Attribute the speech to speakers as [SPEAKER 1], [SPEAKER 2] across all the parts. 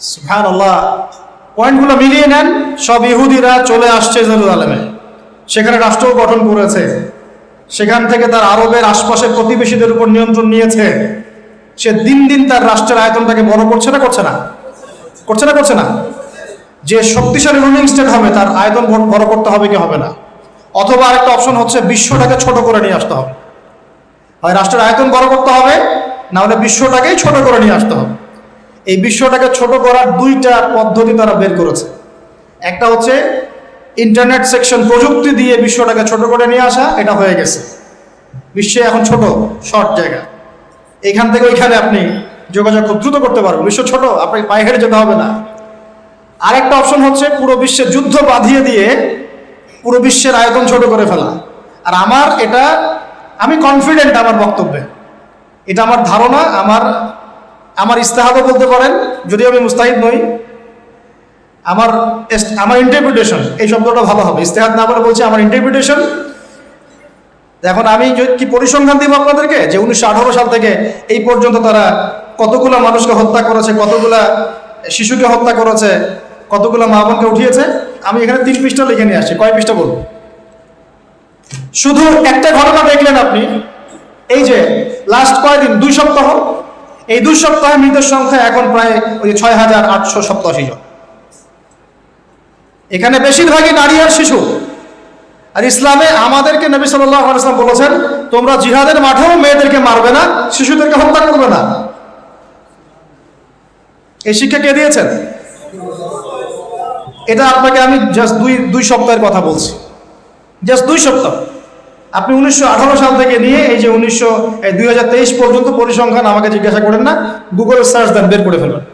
[SPEAKER 1] সুবহানাল্লাহ। পয়েন্টগুলো মিলিয়ে নেন, সব ইহুদিরা চলে আসছে জেরুজালেমে, সেখানে রাষ্ট্র গঠন করেছে, সেখান থেকে তার আরবের আশপাশের প্রতিবেশীদের উপর নিয়ন্ত্রণ নিয়েছে। সে দিন দিন তার রাষ্ট্রের আয়তনটাকে বড় করছে না করছে না করছে না করছে না যে শক্তিশালী রুলিং স্টেট হবে তার আয়তন বড় করতে হবে কি হবে না? অথবা আরেকটা অপশন হচ্ছে বিশ্বটাকে ছোট করে নিয়ে আসতে হবে। হয় রাষ্ট্রের আয়তন বড় করতে হবে, না হলে বিশ্বটাকেই ছোট করে নিয়ে আসতে হবে। এই বিশ্বটাকে ছোট করার দুইটা পদ্ধতি তারা বের করেছে। একটা হচ্ছে ইন্টারনেট সেকশন, প্রযুক্তি দিয়ে বিশ্বটাকে ছোট করে নিয়ে আসা, এটা হয়ে গেছে। বিশ্বে এখন ছোট শর্ট জায়গা, এখান থেকে ওইখানে আপনি যোগাযোগ খুব দ্রুত করতে পারবেন। বিশ্ব ছোট, আপনাকে পায়ে হেঁটে যেতে হবে না। আরেকটা অপশন হচ্ছে পুরো বিশ্বে যুদ্ধ বাঁধিয়ে দিয়ে পুরো বিশ্বের আয়তন ছোট করে ফেলা। আর আমি কনফিডেন্ট আমার বক্তব্যে, এটা আমার ধারণা, আমার ইস্তেহাদও বলতে পারেন, যদিও আমি মুস্তাহিদ নই। আমার ইন্টারপ্রিটেশন, এই শব্দটা ভালো হবে, ইস্তেহাদ না বলে বলছি আমার ইন্টারপ্রিটেশন। এখন আমি কি পরিসংখ্যান দিব আপনাদেরকে যে 1918 সাল থেকে এই পর্যন্ত তারা কতগুলা মানুষকে হত্যা করেছে, কতগুলা শিশুকে হত্যা করেছে, কতগুলা মা বোনকে উঠিয়েছে। আমি এখানে 3 পৃষ্ঠা লিখে নিয়ে আসছি। কয় পৃষ্ঠা বলবো? শুধু একটা ঘটনা দেখলেন আপনি, এই যে লাস্ট কয়দিন, 2 সপ্তাহ, এই 2 সপ্তাহে মৃতের সংখ্যা এখন প্রায় ওই 6887 জন। এখানে বেশিরভাগই নারী আর শিশু। আর ইসলামে আমাদেরকে নবী সাল্লাল্লাহু আলাইহি ওয়াসাল্লাম বলেছেন, তোমরা জিহাদের মাঠেও মেয়েদেরকে মারবে না, শিশুদেরকে হত্যা করবে না। এই শিক্ষা কে দিয়েছেন? এটা আপনাকে আমি জাস্ট দুই সপ্তাহের কথা বলছি, জাস্ট 2 সপ্তাহ। আপনি 1918 সাল থেকে নিয়ে এই যে 2023 পর্যন্ত পরিসংখ্যান আমাকে জিজ্ঞাসা করেন না, গুগলে সার্চ দেন, বের করে ফেলবেন।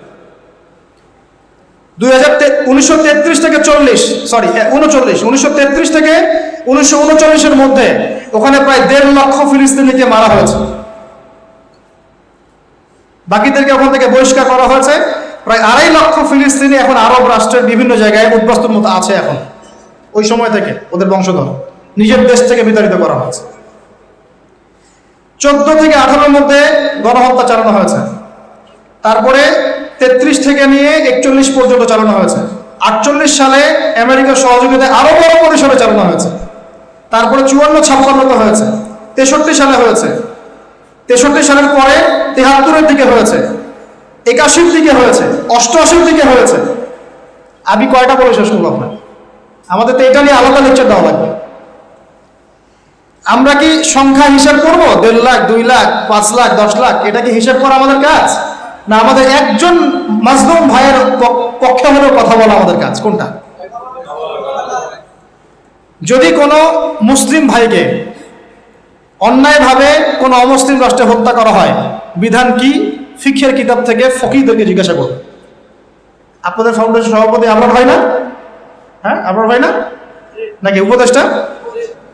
[SPEAKER 1] 1933 থেকে 1933 থেকে 1939 মধ্যে ওখানে প্রায় 1.5 লক্ষ ফিলিস্তিনিকে মারা হয়েছে। বাকিদেরকে ওখান থেকে বহিষ্কার করা হয়েছে। প্রায় 2.5 লক্ষ ফিলিস্তিনি এখন আরব রাষ্ট্রের বিভিন্ন জায়গায় উদ্বাস্তুর মতো আছে। এখন ওই সময় থেকে ওদের বংশধর নিজের দেশ থেকে বিতাড়িত করা হয়েছে। 14 থেকে 18 মধ্যে গণহত্যা চালানো হয়েছে। তারপরে 33 থেকে নিয়ে 41 পর্যন্ত চালানো হয়েছে। 48 সালে আমেরিকার সহযোগিতায় আরো বড় পরিসরে চালানো হয়েছে। তারপরে 54-56 হয়েছে, 63 সালে হয়েছে, 63 সালের পরে 73-এর দিকে হয়েছে, 81-র দিকে হয়েছে, 88-র দিকে হয়েছে। আমি কয়টা বলে শেষ করবো আপনার? আমাদের তো এটা নিয়ে আলাদা লেকচার দেওয়া লাগবে। আমরা কি সংখ্যা হিসাব করবো? 1.5 লাখ, 2 লাখ, 5 লাখ, 10 লাখ, এটা কি হিসাব করা আমাদের কাজ? না আমাদের একজন মাজলুম ভাইয়ের পক্ষে হলেও কথা বলা আমাদের কাজ? কোনটা? যদি কোনো মুসলিম ভাইকে অন্যায়ভাবে কোনো অমুসলিম রাষ্ট্রে হত্যা করা হয়, বিধান কি? ফিকহের কিতাব থেকে ফকিহদেরকে জিজ্ঞাসা করুন। আপনাদের ফাউন্ডেশন সভাপতি আপনার ভাই না? হ্যাঁ, আপনার ভাই না নাকি?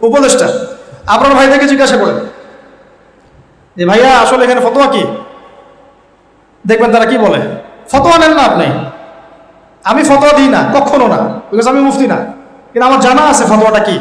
[SPEAKER 1] উপদেষ্টা আপনার ভাই থেকে জিজ্ঞাসা করেন যে ভাইয়া আসলে এখানে ফতোয়া কি? দেখবেন তারা কি বলে। ফতোয়া নেন না আপনি। আমি ফতোয়া দিই না, কখনো না, বিকজ আমি মুফতি না, কিন্তু আমার জানা আছে ফতোয়াটা কি।